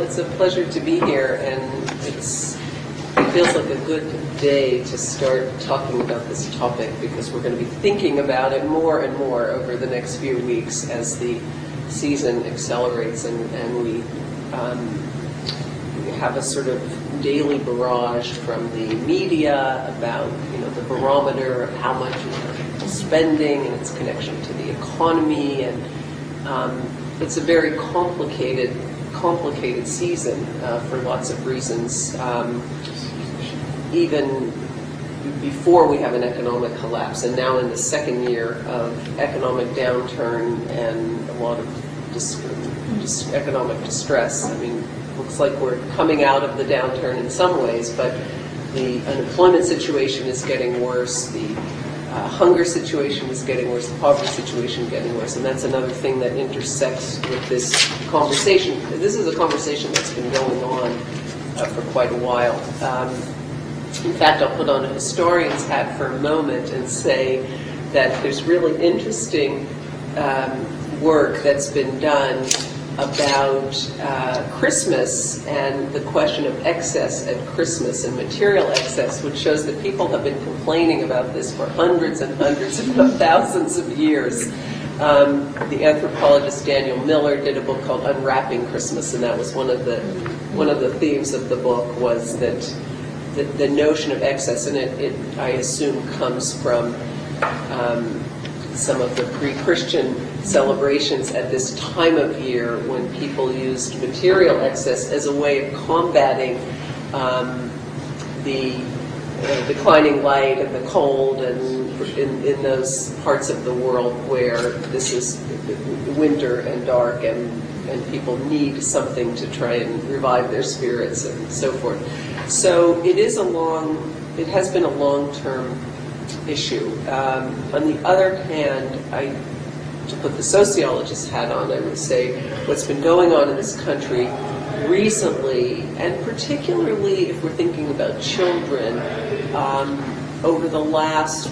it's a pleasure to be here, and it feels like a good day to start talking about this topic because we're going to be thinking about it more and more over the next few weeks as the season accelerates and we have a sort of daily barrage from the media about the barometer of how much people spending and its connection to the economy, and it's a very complicated season for lots of reasons. Even before we have an economic collapse, and now in the second year of economic downturn and a lot of economic distress. I mean, looks like we're coming out of the downturn in some ways, but the unemployment situation is getting worse, the hunger situation is getting worse, the poverty situation is getting worse, and that's another thing that intersects with this conversation. This is a conversation that's been going on for quite a while. In fact, I'll put on a historian's hat for a moment and say that there's really interesting work that's been done about Christmas and the question of excess at Christmas and material excess, which shows that people have been complaining about this for hundreds and hundreds, if not thousands of years. The anthropologist Daniel Miller did a book called Unwrapping Christmas, and that was one of the themes of the book was that the notion of excess, and it I assume comes from some of the pre-Christian celebrations at this time of year when people used material excess as a way of combating the declining light and the cold, and in those parts of the world where this is winter and dark and people need something to try and revive their spirits and so forth. So it has been a long-term issue. On the other hand, to put the sociologist's hat on, I would say what's been going on in this country recently, and particularly if we're thinking about children, over the last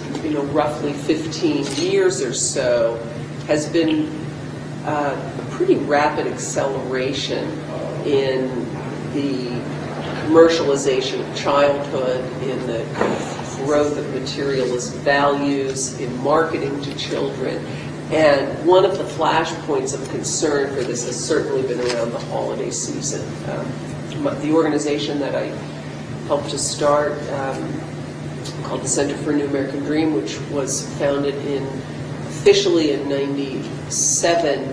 roughly 15 years or so, has been a pretty rapid acceleration in the commercialization of childhood, in the growth of materialist values, in marketing to children. And one of the flashpoints of concern for this has certainly been around the holiday season. The organization that I helped to start, called the Center for a New American Dream, which was founded officially in '97,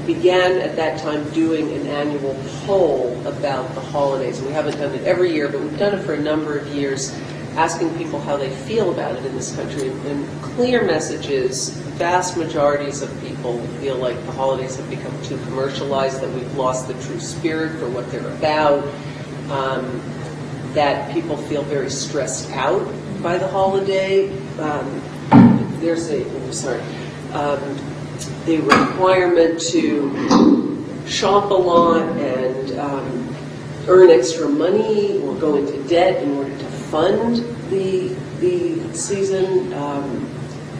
began at that time doing an annual poll about the holidays. We haven't done it every year, but we've done it for a number of years, asking people how they feel about it in this country. And clear messages, vast majorities of people feel like the holidays have become too commercialized, that we've lost the true spirit for what they're about, that people feel very stressed out by the holiday. The requirement to shop a lot and earn extra money or go into debt in order to fund the season,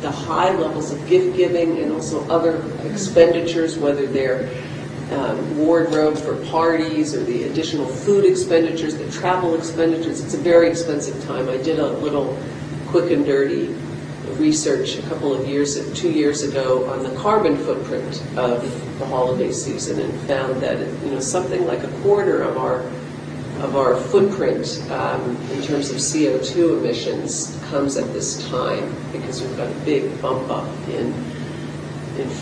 the high levels of gift giving and also other expenditures, whether they're wardrobe for parties or the additional food expenditures, the travel expenditures. It's a very expensive time. I did a little quick and dirty research a couple of 2 years ago on the carbon footprint of the holiday season and found that something like a quarter of our footprint in terms of CO2 emissions comes at this time because we've got a big bump up in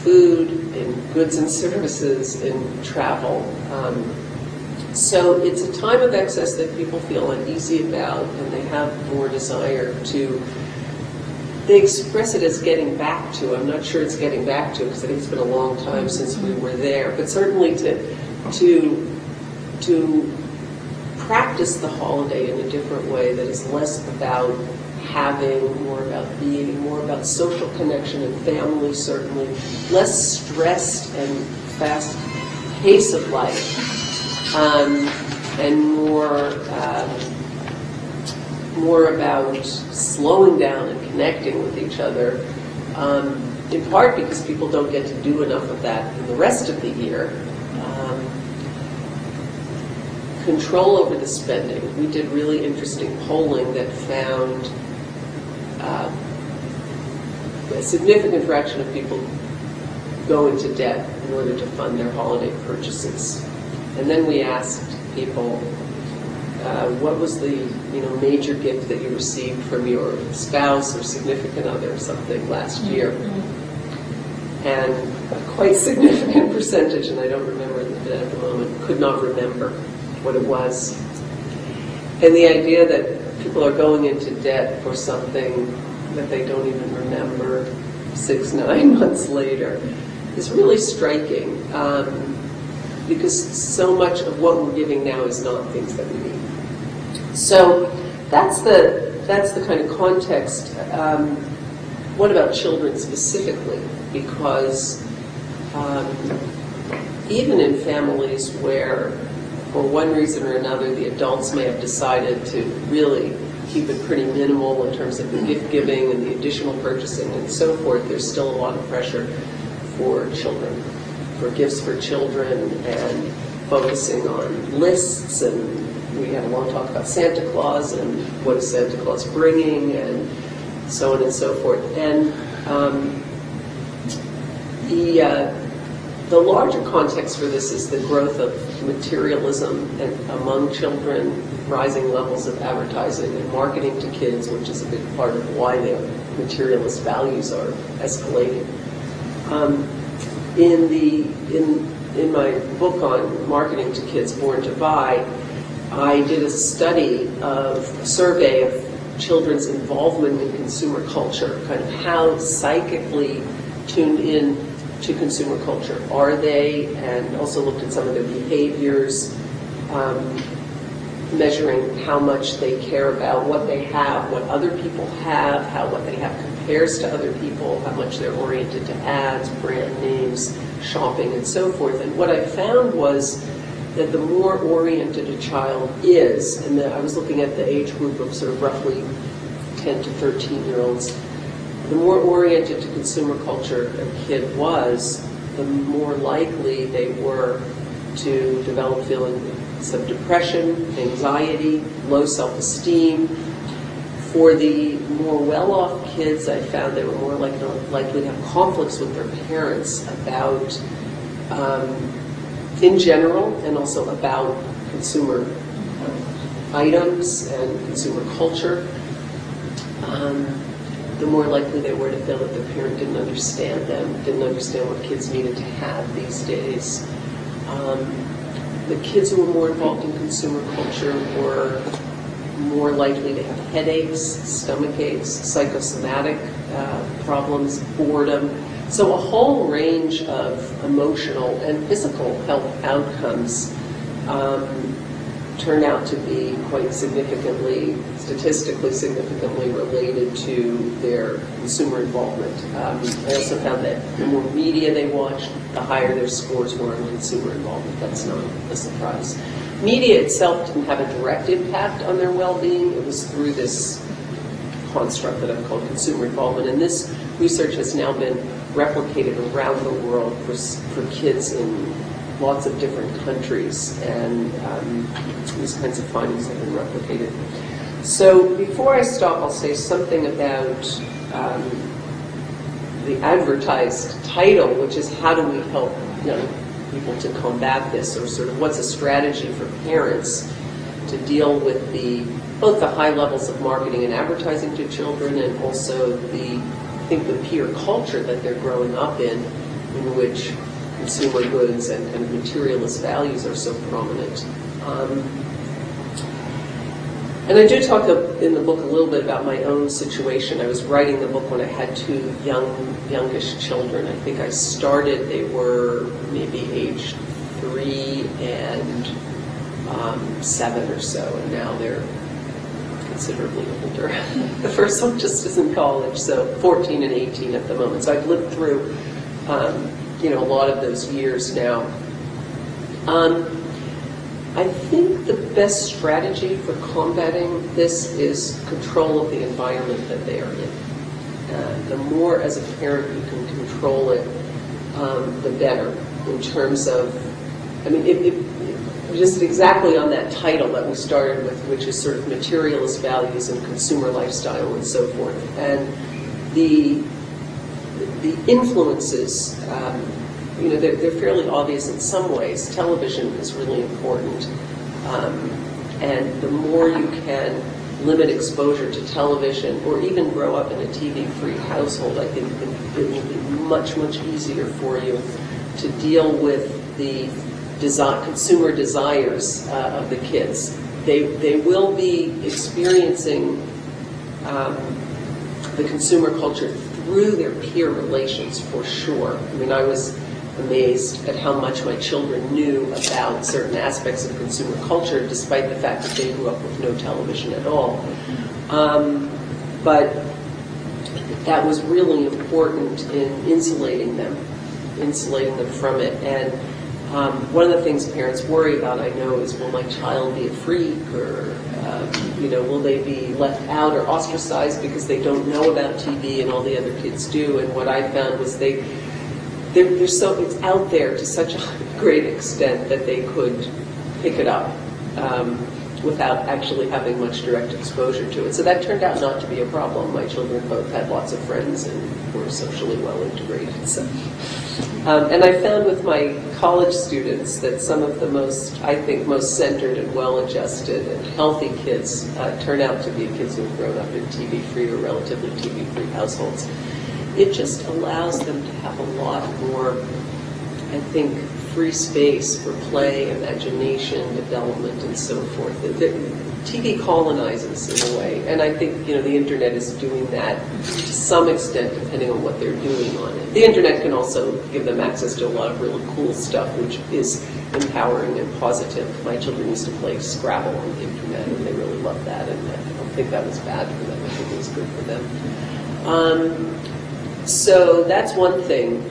food, in goods and services, in travel. So it's a time of excess that people feel uneasy about, and they have more desire to. They express it as getting back to. I'm not sure it's getting back to, because I think it's been a long time since we were there. But certainly to practice the holiday in a different way that is less about having, more about being, more about social connection and family, certainly, less stressed and fast pace of life, and more about slowing down and connecting with each other, in part because people don't get to do enough of that in the rest of the year. control over the spending. We did really interesting polling that found a significant fraction of people go into debt in order to fund their holiday purchases. And then we asked people, what was the major gift that you received from your spouse or significant other or something last year? And a quite significant percentage, and I don't remember it at the moment, could not remember what it was. And the idea that people are going into debt for something that they don't even remember 6-9 months later is really striking, because so much of what we're giving now is not things that we need. So that's the kind of context. What about children specifically? Because even in families where, for one reason or another, the adults may have decided to really keep it pretty minimal in terms of the gift giving and the additional purchasing and so forth, there's still a lot of pressure for children, for gifts for children, and focusing on lists. And we had a long talk about Santa Claus and what is Santa Claus bringing and so on and so forth. And the larger context for this is the growth of materialism and among children, rising levels of advertising and marketing to kids, which is a big part of why their materialist values are escalating. In my book on marketing to kids, Born to Buy, I did a survey of children's involvement in consumer culture, kind of how psychically tuned in to consumer culture are they, and also looked at some of their behaviors, measuring how much they care about what they have, what other people have, how what they have compares to other people, how much they're oriented to ads, brand names, shopping, and so forth. And what I found was that the more oriented a child is, and I was looking at the age group of sort of roughly 10 to 13-year-olds, the more oriented to consumer culture a kid was, the more likely they were to develop feelings of depression, anxiety, low self-esteem. For the more well-off kids, I found they were more likely to have conflicts with their parents about, in general, and also about consumer items and consumer culture. The more likely they were to feel that their parent didn't understand them, didn't understand what kids needed to have these days. The kids who were more involved in consumer culture were more likely to have headaches, stomach aches, psychosomatic problems, boredom. So a whole range of emotional and physical health outcomes turn out to be quite significantly, statistically significantly related to their consumer involvement. I also found that the more media they watched, the higher their scores were on consumer involvement. That's not a surprise. Media itself didn't have a direct impact on their well-being. It was through this construct that I've called consumer involvement. And this research has now been replicated around the world for kids in lots of different countries, and these kinds of findings have been replicated. So before I stop, I'll say something about the advertised title, which is how do we help young people to combat this, or sort of what's a strategy for parents to deal with both the high levels of marketing and advertising to children, and also the peer culture that they're growing up in which consumer goods and kind of materialist values are so prominent. And I do talk in the book a little bit about my own situation. I was writing the book when I had two youngish children. I think I started, they were maybe age 3 and 7 or so, and now they're considerably older. The first one just is in college, so 14 and 18 at the moment. So I've lived through a lot of those years now. I think the best strategy for combating this is control of the environment that they are in. The more, as a parent, you can control it, the better. In terms of, just exactly on that title that we started with, which is sort of materialist values and consumer lifestyle and so forth. And the influences, they're fairly obvious in some ways. Television is really important. And the more you can limit exposure to television or even grow up in a TV-free household, I think it will be much, much easier for you to deal with the consumer desires of the kids. They will be experiencing the consumer culture through their peer relations for sure. I mean, I was amazed at how much my children knew about certain aspects of consumer culture, despite the fact that they grew up with no television at all. But that was really important in insulating them from it. And one of the things parents worry about, I know, is will my child be a freak, or will they be left out or ostracized because they don't know about TV and all the other kids do? And what I found was it's out there to such a great extent that they could pick it up without actually having much direct exposure to it. So that turned out not to be a problem. My children both had lots of friends and were socially well integrated. So. And I found with my college students that some of the most centered and well-adjusted and healthy kids turn out to be kids who have grown up in TV-free or relatively TV-free households. It just allows them to have a lot more, I think, free space for play, imagination, development, and so forth. TV colonizes in a way, and I think the internet is doing that to some extent, depending on what they're doing on it. The internet can also give them access to a lot of really cool stuff, which is empowering and positive. My children used to play Scrabble on the internet, and they really loved that, and I don't think that was bad for them. I think it was good for them. So that's one thing,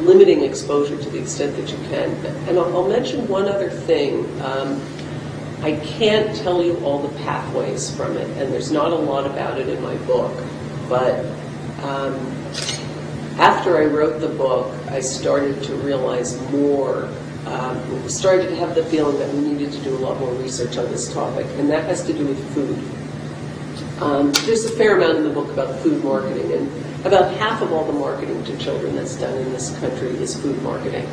limiting exposure to the extent that you can. And I'll mention one other thing. I can't tell you all the pathways from it, and there's not a lot about it in my book. But after I wrote the book, I started to realize more, started to have the feeling that we needed to do a lot more research on this topic, and that has to do with food. There's a fair amount in the book about food marketing, and about half of all the marketing to children that's done in this country is food marketing.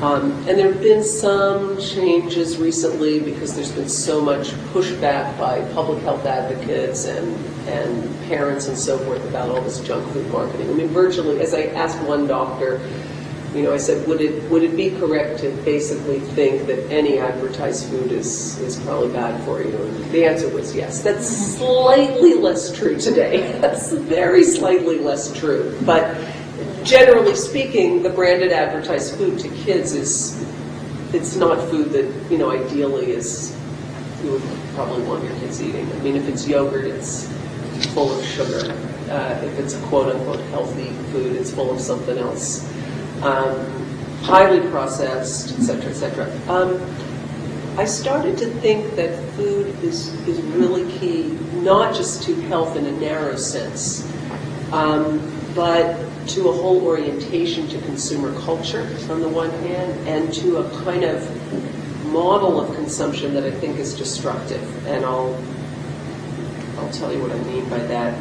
And there have been some changes recently because there's been so much pushback by public health advocates and parents and so forth about all this junk food marketing. I mean, virtually, as I asked one doctor, I said, would it be correct to basically think that any advertised food is probably bad for you? And the answer was yes. That's slightly less true today. That's very slightly less true. But generally speaking, the branded advertised food to kids it's not food that, ideally you would probably want your kids eating. I mean, if it's yogurt, it's full of sugar. If it's a quote-unquote healthy food, it's full of something else. Highly processed, et cetera, et cetera. I started to think that food is really key, not just to health in a narrow sense, but to a whole orientation to consumer culture on the one hand, and to a kind of model of consumption that I think is destructive. And I'll tell you what I mean by that.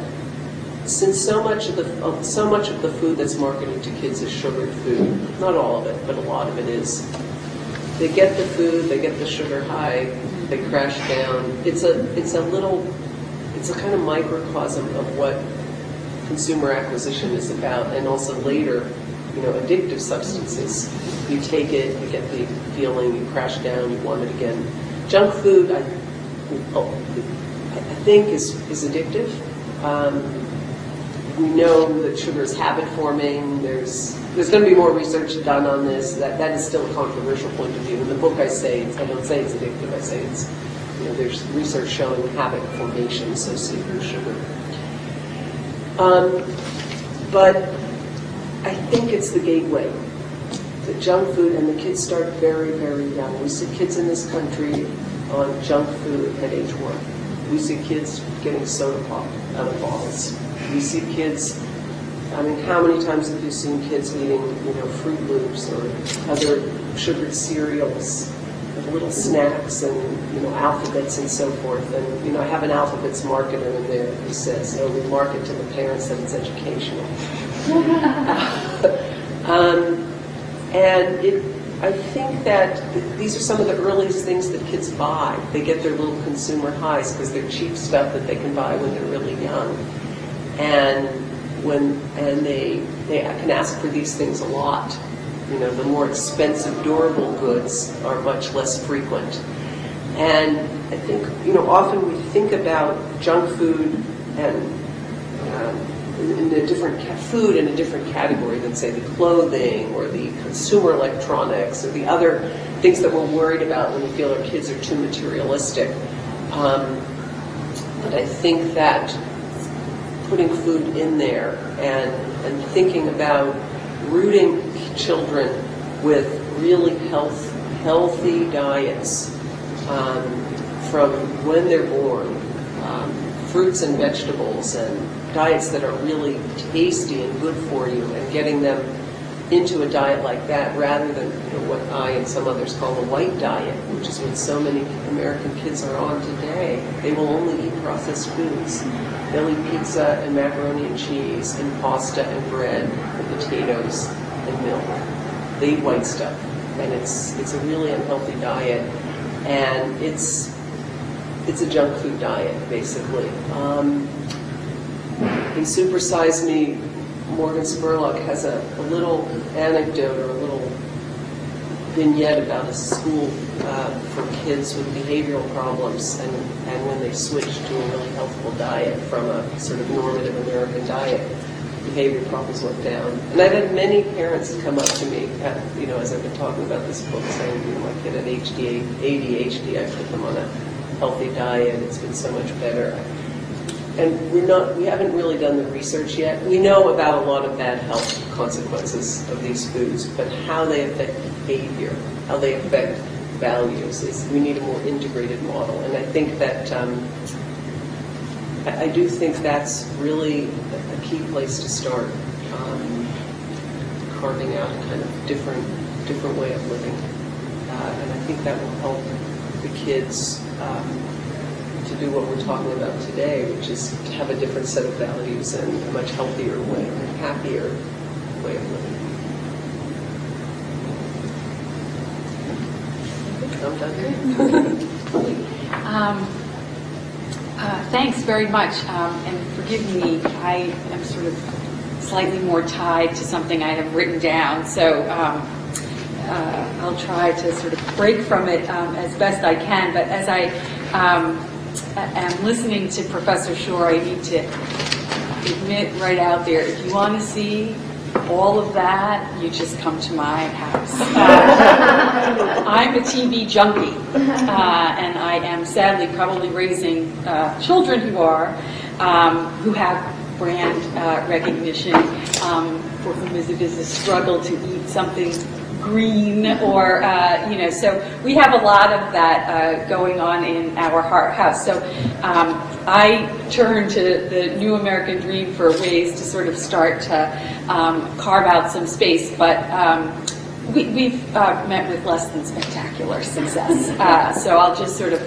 Since so much of the food that's marketed to kids is sugared food, not all of it, but a lot of it is. They get the food, they get the sugar high, they crash down. It's a kind of microcosm of what consumer acquisition is about, and also later, addictive substances. You take it, you get the feeling, you crash down, you want it again. Junk food, I think, is addictive. We know that sugar is habit-forming. There's going to be more research done on this. That is still a controversial point of view. In the book, I don't say it's addictive. I say it's, there's research showing habit formation associated with sugar. But I think it's the gateway. The junk food, and the kids start very, very young. We see kids in this country on junk food at age 1. We see kids getting soda pop out of bottles. We see kids I mean, how many times have you seen kids eating, Fruit Loops or other sugared cereals, little snacks and, alphabets and so forth. And, I have an alphabets marketer in there who says, we market to the parents that it's educational. I think that these are some of the earliest things that kids buy. They get their little consumer highs because they're cheap stuff that they can buy when they're really young. And they can ask for these things a lot. The more expensive, durable goods are much less frequent. And I think, often we think about junk food and in a different food in a different category than, say, the clothing or the consumer electronics or the other things that we're worried about when we feel our kids are too materialistic. But I think that putting food in there and thinking about rooting children with really healthy diets from when they're born, fruits and vegetables and diets that are really tasty and good for you, and getting them into a diet like that rather than what I and some others call the white diet, which is what so many American kids are on today. They will only eat processed foods. They'll eat pizza and macaroni and cheese and pasta and bread and potatoes and milk. They eat white stuff, and it's a really unhealthy diet, and it's a junk food diet, basically. In Super Size Me, Morgan Spurlock has a little anecdote or a little vignette about a school for kids with behavioral problems, and when they switched to a really healthful diet from a sort of normative American diet, behavior problems went down. And I've had many parents come up to me, as I've been talking about this book, saying, my kid had ADHD, I put them on a healthy diet, it's been so much better. And we haven't really done the research yet. We know about a lot of bad health consequences of these foods, but how they affect behavior, how they affect values, we need a more integrated model. And I think that, I do think that's really a key place to start, carving out a kind of different way of living. And I think that will help the kids to do what we're talking about today, which is to have a different set of values and a much healthier way, a happier way of living. I'm done. Thanks very much, and forgive me, I am sort of slightly more tied to something I have written down, so I'll try to sort of break from it as best I can, but as I am listening to Professor Shore, I need to admit right out there, if you want to see all of that, you just come to my house. I'm a TV junkie, and I am sadly probably raising children who have brand recognition, for whom it is a struggle to eat something green or, so we have a lot of that going on in our house. So I turn to the New American Dream for ways to sort of start to carve out some space, but we've met with less than spectacular success. So I'll just sort of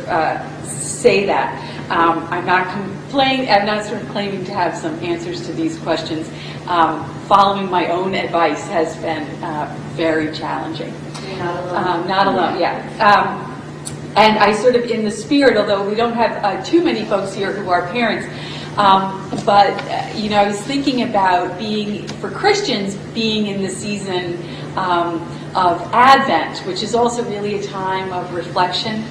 say that. I'm not sort of claiming to have some answers to these questions. Following my own advice has been very challenging. You're not alone. Not alone, yeah. And I sort of, in the spirit, although we don't have too many folks here who are parents, but I was thinking about for Christians, being in the season of Advent, which is also really a time of reflection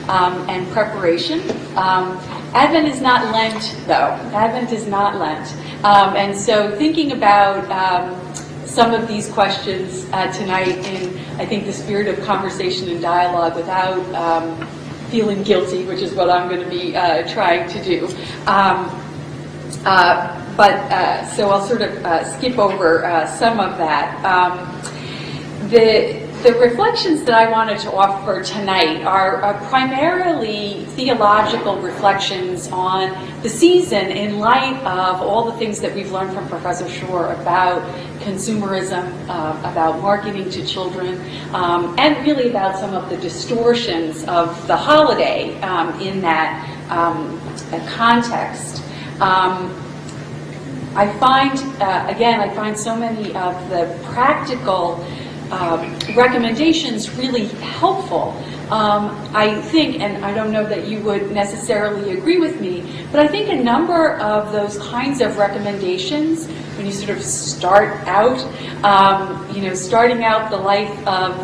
and preparation. Advent is not Lent, though. Advent is not Lent. And so thinking about some of these questions tonight in, I think, the spirit of conversation and dialogue without feeling guilty, which is what I'm going to be trying to do. So I'll sort of skip over some of that. The The reflections that I wanted to offer tonight are primarily theological reflections on the season in light of all the things that we've learned from Professor Shore about consumerism, about marketing to children, and really about some of the distortions of the holiday in that context. I find so many of the practical recommendations really helpful. I think, and I don't know that you would necessarily agree with me, but I think a number of those kinds of recommendations, when you sort of start out, starting out the life of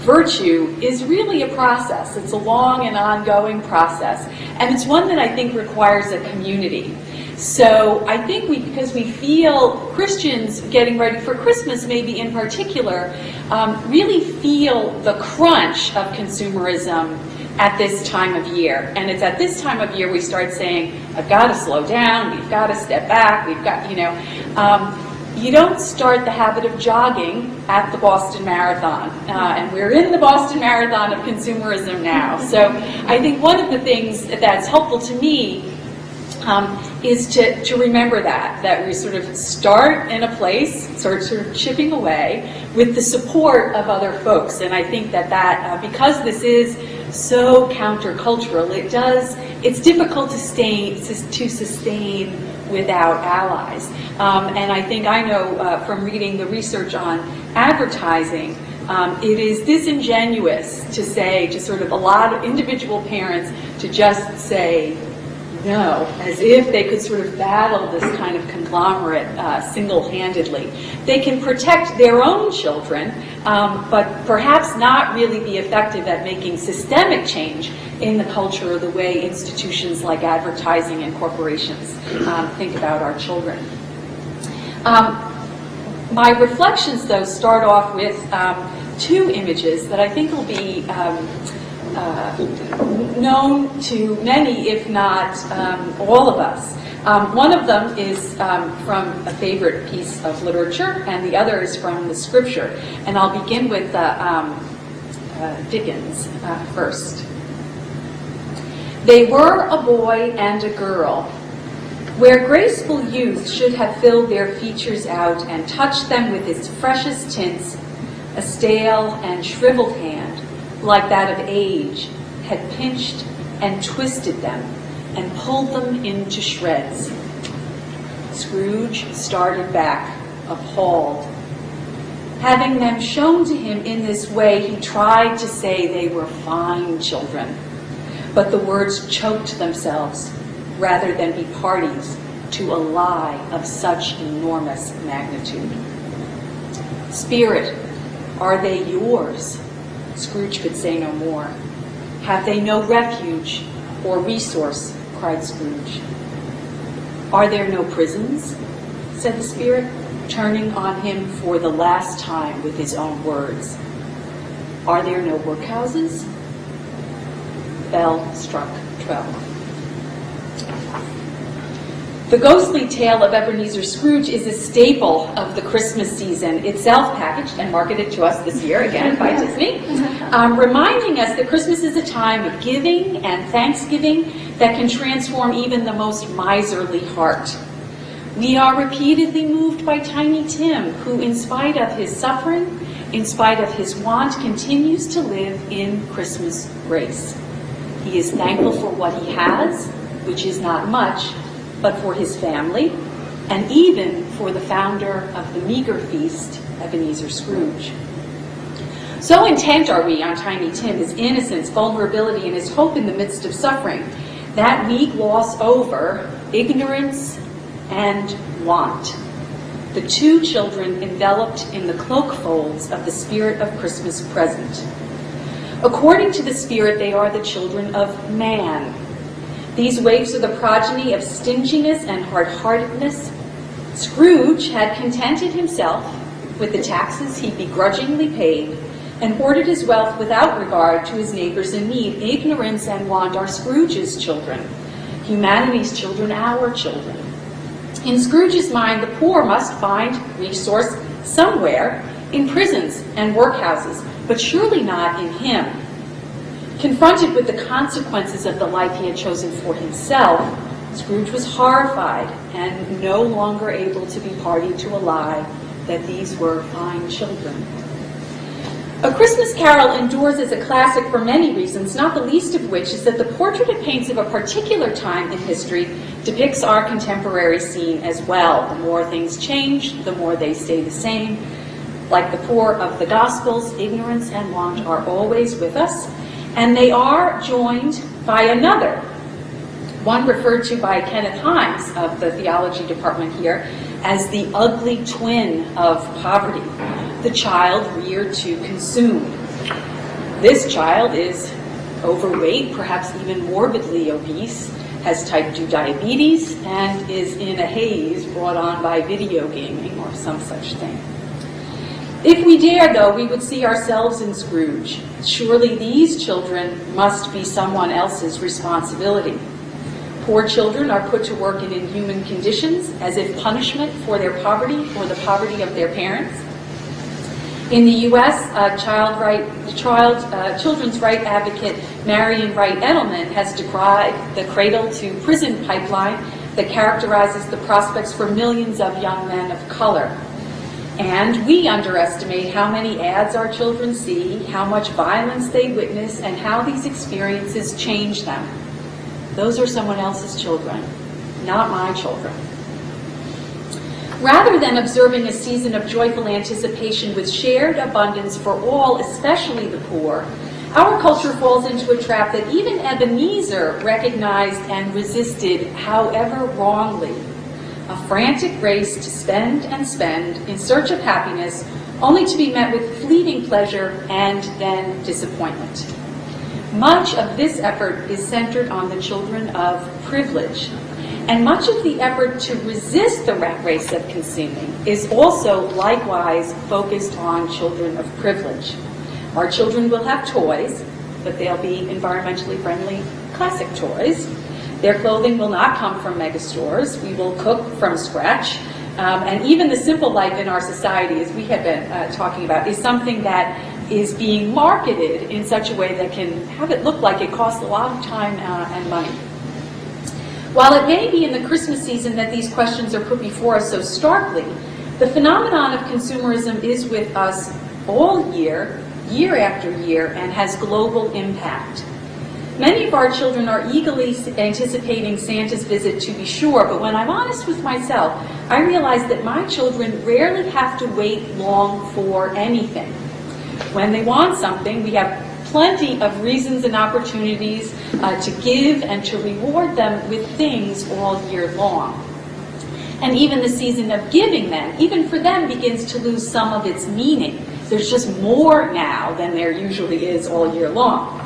virtue is really a process. It's a long and ongoing process, and it's one that I think requires a community. So I think because we feel, Christians getting ready for Christmas maybe in particular, really feel the crunch of consumerism at this time of year. And it's at this time of year we start saying, I've got to slow down, we've got to step back, we've got, you don't start the habit of jogging at the Boston Marathon. And we're in the Boston Marathon of consumerism now. So I think one of the things that's helpful to me is to remember that we sort of start in a place, sort of chipping away with the support of other folks. And I think that because this is so countercultural, it's difficult to sustain without allies. And I think I know from reading the research on advertising, it is disingenuous to say to sort of a lot of individual parents to just say no, as if they could sort of battle this kind of conglomerate single-handedly. They can protect their own children, but perhaps not really be effective at making systemic change in the culture or the way institutions like advertising and corporations think about our children. My reflections, though, start off with two images that I think will be known to many, if not all of us. One of them is from a favorite piece of literature, and the other is from the scripture. And I'll begin with Dickens first. They were a boy and a girl, where graceful youth should have filled their features out and touched them with its freshest tints, a stale and shriveled hand, like that of age, had pinched and twisted them and pulled them into shreds. Scrooge started back, appalled. Having them shown to him in this way, he tried to say they were fine children, but the words choked themselves rather than be parties to a lie of such enormous magnitude. Spirit, are they yours? Scrooge could say no more. Have they no refuge or resource? Cried Scrooge. Are there no prisons? Said the spirit, turning on him for the last time with his own words. Are there no workhouses? Bell struck 12. The ghostly tale of Ebenezer Scrooge is a staple of the Christmas season, itself packaged and marketed to us this year, again, by Disney, reminding us that Christmas is a time of giving and thanksgiving that can transform even the most miserly heart. We are repeatedly moved by Tiny Tim, who, in spite of his suffering, in spite of his want, continues to live in Christmas grace. He is thankful for what he has, which is not much, but for his family, and even for the founder of the meager feast, Ebenezer Scrooge. So intent are we on Tiny Tim, his innocence, vulnerability, and his hope in the midst of suffering, that we gloss over ignorance and want, the two children enveloped in the cloak folds of the spirit of Christmas present. According to the spirit, they are the children of man. These waifs are the progeny of stinginess and hard-heartedness. Scrooge had contented himself with the taxes he begrudgingly paid and hoarded his wealth without regard to his neighbors in need. Ignorance and want are Scrooge's children, humanity's children, our children. In Scrooge's mind, the poor must find resource somewhere, in prisons and workhouses, but surely not in him. Confronted with the consequences of the life he had chosen for himself, Scrooge was horrified and no longer able to be party to a lie that these were fine children. A Christmas Carol endures as a classic for many reasons, not the least of which is that the portrait it paints of a particular time in history depicts our contemporary scene as well. The more things change, the more they stay the same. Like the poor of the Gospels, ignorance and want are always with us, and they are joined by another, one referred to by Kenneth Himes of the theology department here as the ugly twin of poverty, the child reared to consume. This child is overweight, perhaps even morbidly obese, has type 2 diabetes, and is in a haze brought on by video gaming or some such thing. If we dare, though, we would see ourselves in Scrooge. Surely these children must be someone else's responsibility. Poor children are put to work in inhuman conditions as if punishment for their poverty or the poverty of their parents. In the U.S., children's right advocate Marian Wright Edelman has decried the cradle-to-prison pipeline that characterizes the prospects for millions of young men of color. And we underestimate how many ads our children see, how much violence they witness, and how these experiences change them. Those are someone else's children, not my children. Rather than observing a season of joyful anticipation with shared abundance for all, especially the poor, our culture falls into a trap that even Ebenezer recognized and resisted, however wrongly. A frantic race to spend and spend in search of happiness, only to be met with fleeting pleasure and then disappointment. Much of this effort is centered on the children of privilege, and much of the effort to resist the rat race of consuming is also likewise focused on children of privilege. Our children will have toys, but they'll be environmentally friendly classic toys. Their clothing will not come from megastores. We will cook from scratch. And even the simple life in our society, as we have been talking about, is something that is being marketed in such a way that can have it look like it costs a lot of time and money. While it may be in the Christmas season that these questions are put before us so starkly, the phenomenon of consumerism is with us all year, year after year, and has global impact. Many of our children are eagerly anticipating Santa's visit, to be sure, but when I'm honest with myself, I realize that my children rarely have to wait long for anything. When they want something, we have plenty of reasons and opportunities to give and to reward them with things all year long. And even the season of giving then, even for them, begins to lose some of its meaning. There's just more now than there usually is all year long.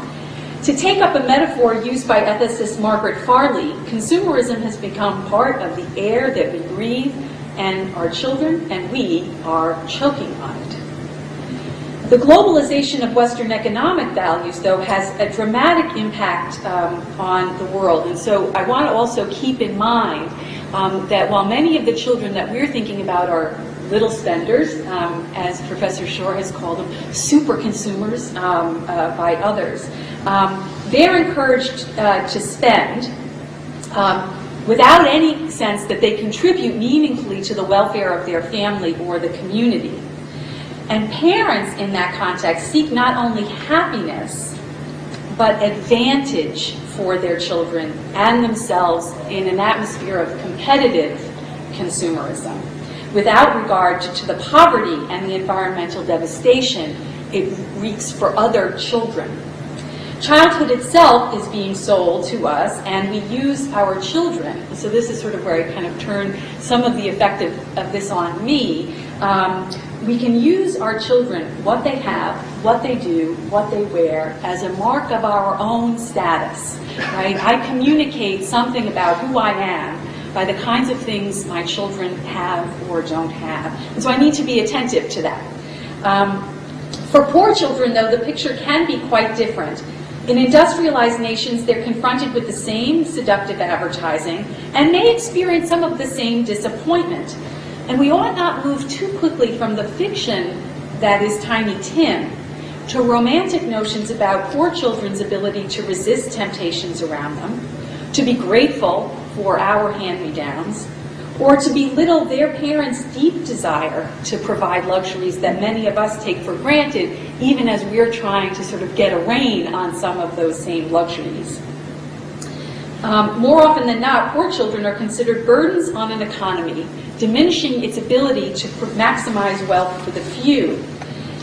To take up a metaphor used by ethicist Margaret Farley, consumerism has become part of the air that we breathe, and our children and we are choking on it. The globalization of Western economic values, though, has a dramatic impact on the world. And so I want to also keep in mind that while many of the children that we're thinking about are little spenders, as Professor Shore has called them, super consumers by others, they're encouraged to spend without any sense that they contribute meaningfully to the welfare of their family or the community. And parents in that context seek not only happiness, but advantage for their children and themselves in an atmosphere of competitive consumerism, without regard to the poverty and the environmental devastation it wreaks for other children. Childhood itself is being sold to us, and we use our children. So this is sort of where I kind of turn some of the effect of this on me. We can use our children, what they have, what they do, what they wear, as a mark of our own status, right? I communicate something about who I am by the kinds of things my children have or don't have. And so I need to be attentive to that. For poor children, though, the picture can be quite different. In industrialized nations, they're confronted with the same seductive advertising and may experience some of the same disappointment. And we ought not move too quickly from the fiction that is Tiny Tim, to romantic notions about poor children's ability to resist temptations around them, to be grateful for our hand-me-downs, or to belittle their parents' deep desire to provide luxuries that many of us take for granted, even as we're trying to sort of get a rein on some of those same luxuries. More often than not, poor children are considered burdens on an economy, diminishing its ability to maximize wealth for the few.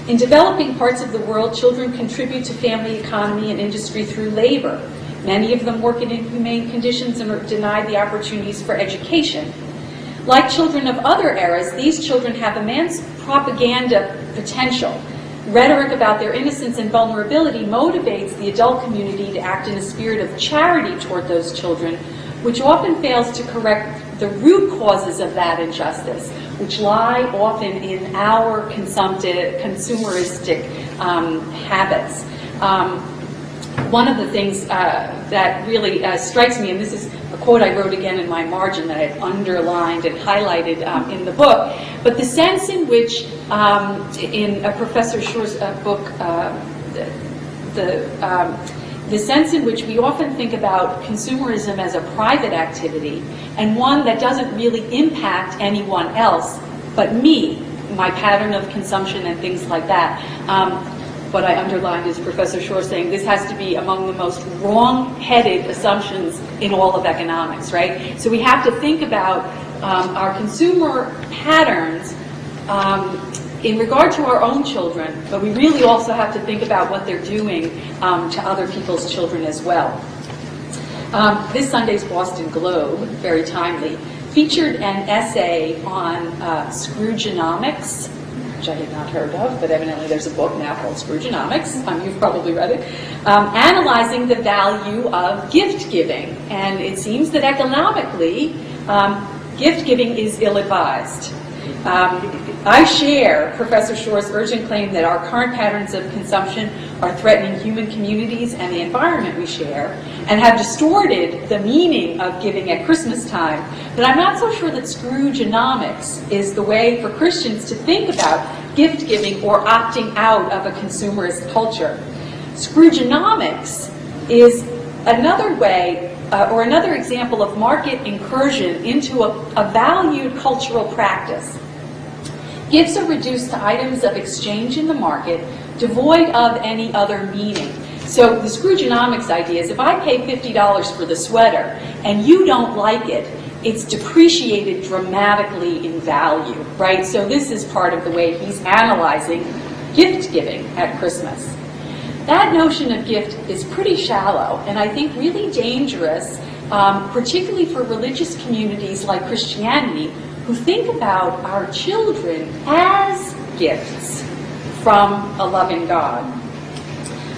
In developing parts of the world, children contribute to family economy and industry through labor. Many of them work in inhumane conditions and are denied the opportunities for education. Like children of other eras, these children have immense propaganda potential. Rhetoric about their innocence and vulnerability motivates the adult community to act in a spirit of charity toward those children, which often fails to correct the root causes of that injustice, which lie often in our consumeristic habits. One of the things that really strikes me, and this is a quote I wrote again in my margin that I've underlined and highlighted in the book, but the sense in which, in Professor Schor's book, the sense in which we often think about consumerism as a private activity and one that doesn't really impact anyone else but me, my pattern of consumption and things like that. What I underlined is Professor Schor saying this has to be among the most wrong-headed assumptions in all of economics, right? So we have to think about our consumer patterns in regard to our own children, but we really also have to think about what they're doing to other people's children as well. This Sunday's Boston Globe, very timely, featured an essay on Scroogenomics, which I had not heard of, but evidently there's a book now called Scroogenomics. You've probably read it. Analyzing the value of gift giving. And it seems that economically, gift giving is ill-advised. I share Professor Schor's urgent claim that our current patterns of consumption are threatening human communities and the environment we share, and have distorted the meaning of giving at Christmas time. But I'm not so sure that Scroogenomics is the way for Christians to think about gift giving or opting out of a consumerist culture. Scroogenomics is another way or another example of market incursion into a valued cultural practice. Gifts are reduced to items of exchange in the market, devoid of any other meaning. So the Scroogenomics idea is if I pay $50 for the sweater and you don't like it, it's depreciated dramatically in value, right? So this is part of the way he's analyzing gift giving at Christmas. That notion of gift is pretty shallow and I think really dangerous, particularly for religious communities like Christianity, who think about our children as gifts from a loving God.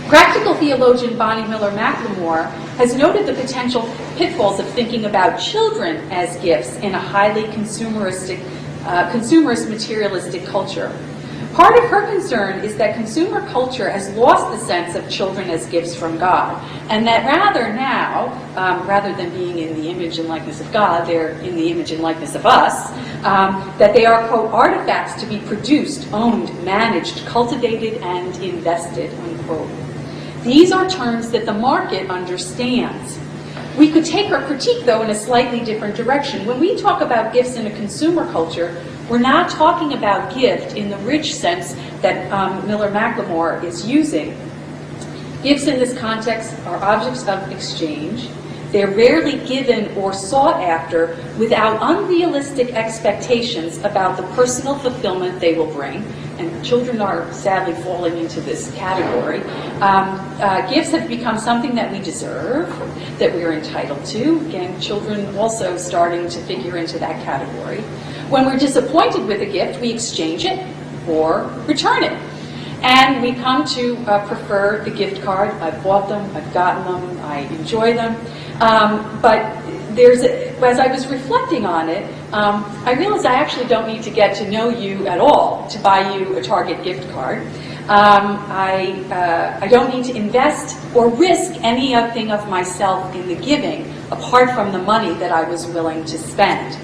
Practical theologian Bonnie Miller McLemore has noted the potential pitfalls of thinking about children as gifts in a highly consumerist, materialistic culture. Part of her concern is that consumer culture has lost the sense of children as gifts from God, and that rather than being in the image and likeness of God, they're in the image and likeness of us, that they are, quote, artifacts to be produced, owned, managed, cultivated, and invested, unquote. These are terms that the market understands. We could take our critique, though, in a slightly different direction. When we talk about gifts in a consumer culture, we're not talking about gift in the rich sense that Miller McLemore is using. Gifts in this context are objects of exchange. They're rarely given or sought after without unrealistic expectations about the personal fulfillment they will bring. And children are sadly falling into this category. Gifts have become something that we deserve, that we are entitled to. Again, children also starting to figure into that category. When we're disappointed with a gift, we exchange it or return it. And we come to prefer the gift card. I've bought them, I've gotten them, I enjoy them. But as I was reflecting on it, I realized I actually don't need to get to know you at all to buy you a Target gift card. I don't need to invest or risk anything of myself in the giving apart from the money that I was willing to spend.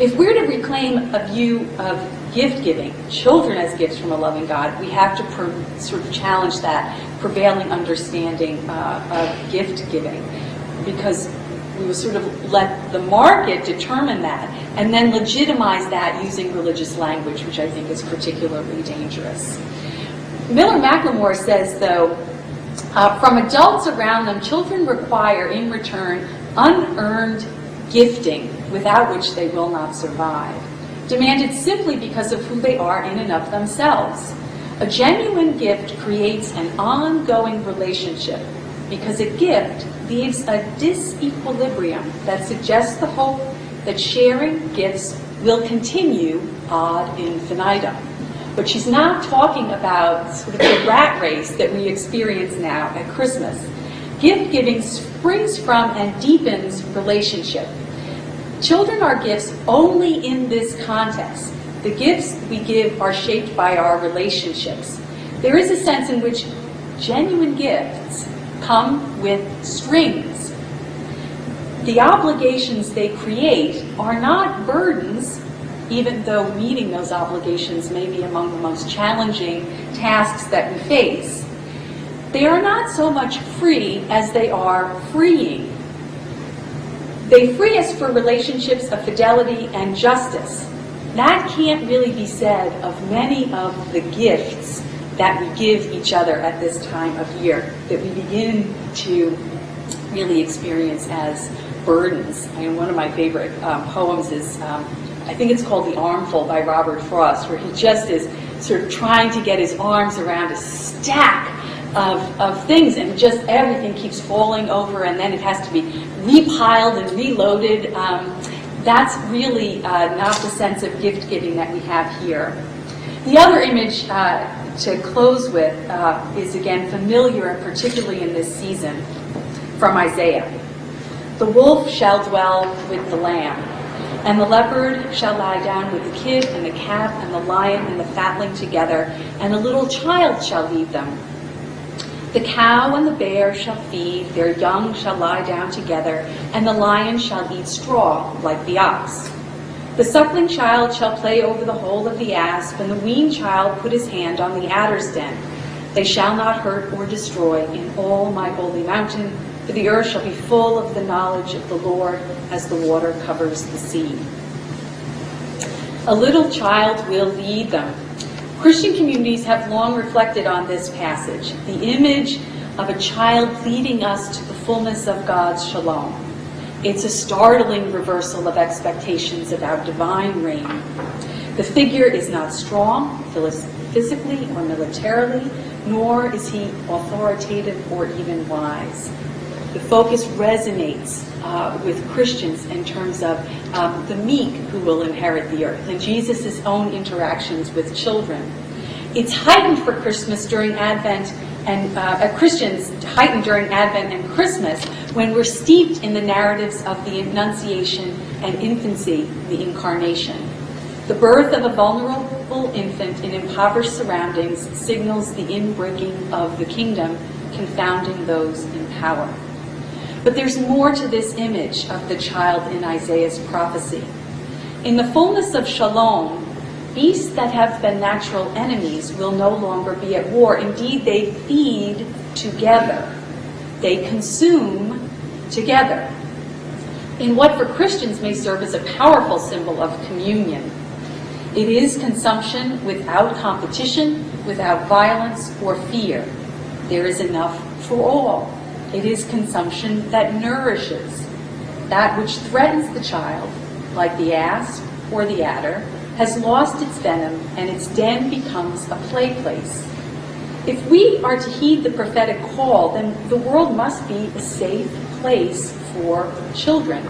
If we're to reclaim a view of gift giving, children as gifts from a loving God, we have to sort of challenge that prevailing understanding of gift giving, because we will sort of let the market determine that and then legitimize that using religious language, which I think is particularly dangerous. Miller-McLemore says, though, from adults around them, children require in return unearned gifting without which they will not survive, demanded simply because of who they are in and of themselves. A genuine gift creates an ongoing relationship because a gift leaves a disequilibrium that suggests the hope that sharing gifts will continue ad infinitum. But she's not talking about sort of the rat race that we experience now at Christmas. Gift giving springs from and deepens relationship. Children are gifts only in this context. The gifts we give are shaped by our relationships. There is a sense in which genuine gifts come with strings. The obligations they create are not burdens, even though meeting those obligations may be among the most challenging tasks that we face. They are not so much free as they are freeing. They free us for relationships of fidelity and justice. That can't really be said of many of the gifts that we give each other at this time of year, that we begin to really experience as burdens. One of my favorite poems is, I think it's called The Armful by Robert Frost, where he just is sort of trying to get his arms around a stack of things, and just everything keeps falling over, and then it has to be repiled and reloaded. That's really not the sense of gift giving that we have here. The other image to close with is again familiar, and particularly in this season, from Isaiah. The wolf shall dwell with the lamb, and the leopard shall lie down with the kid, and the calf and the lion and the fatling together, and a little child shall lead them. The cow and the bear shall feed, their young shall lie down together, and the lion shall eat straw like the ox. The suckling child shall play over the hole of the asp, and the weaned child put his hand on the adder's den. They shall not hurt or destroy in all my holy mountain, for the earth shall be full of the knowledge of the Lord as the water covers the sea. A little child will lead them. Christian communities have long reflected on this passage, the image of a child leading us to the fullness of God's shalom. It's a startling reversal of expectations about divine reign. The figure is not strong, physically or militarily, nor is he authoritative or even wise. The focus resonates with Christians in terms of the meek who will inherit the earth, and Jesus' own interactions with children. It's heightened for Christmas during Advent, and Christians heightened during Advent and Christmas when we're steeped in the narratives of the Annunciation and infancy, the Incarnation. The birth of a vulnerable infant in impoverished surroundings signals the inbreaking of the kingdom, confounding those in power. But there's more to this image of the child in Isaiah's prophecy. In the fullness of shalom, beasts that have been natural enemies will no longer be at war. Indeed, they feed together. They consume together. In what for Christians may serve as a powerful symbol of communion. It is consumption without competition, without violence or fear. There is enough for all. It is consumption that nourishes. That which threatens the child, like the asp or the adder, has lost its venom, and its den becomes a play place. If we are to heed the prophetic call, then the world must be a safe place for children.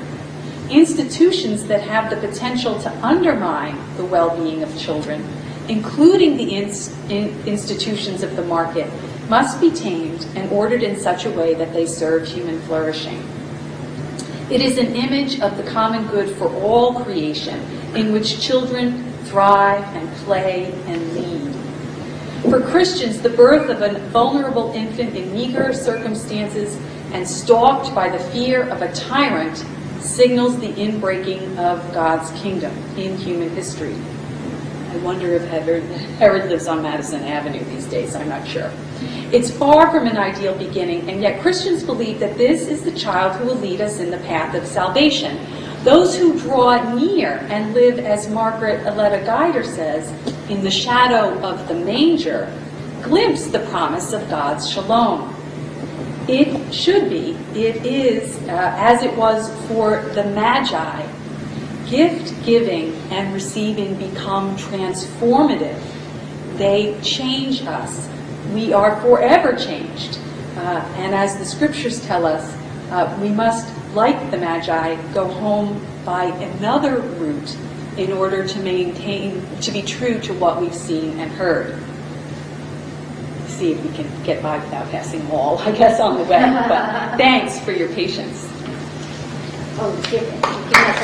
Institutions that have the potential to undermine the well-being of children, including the institutions of the market, must be tamed and ordered in such a way that they serve human flourishing. It is an image of the common good for all creation, in which children thrive and play and lead. For Christians, the birth of a vulnerable infant in meager circumstances and stalked by the fear of a tyrant signals the inbreaking of God's kingdom in human history. wonder if Herod lives on Madison Avenue these days. I'm not sure. It's far from an ideal beginning, and yet Christians believe that this is the child who will lead us in the path of salvation. Those who draw near and live, as Margaret Aletta Guider says, in the shadow of the manger, glimpse the promise of God's shalom. It should be, it is, as it was for the Magi, gift giving and receiving become transformative. They change us. We are forever changed. And as the scriptures tell us, we must, like the Magi, go home by another route in order to maintain, to be true to what we've seen and heard. See if we can get by without passing them all, I guess, on the way. But thanks for your patience. Oh, give us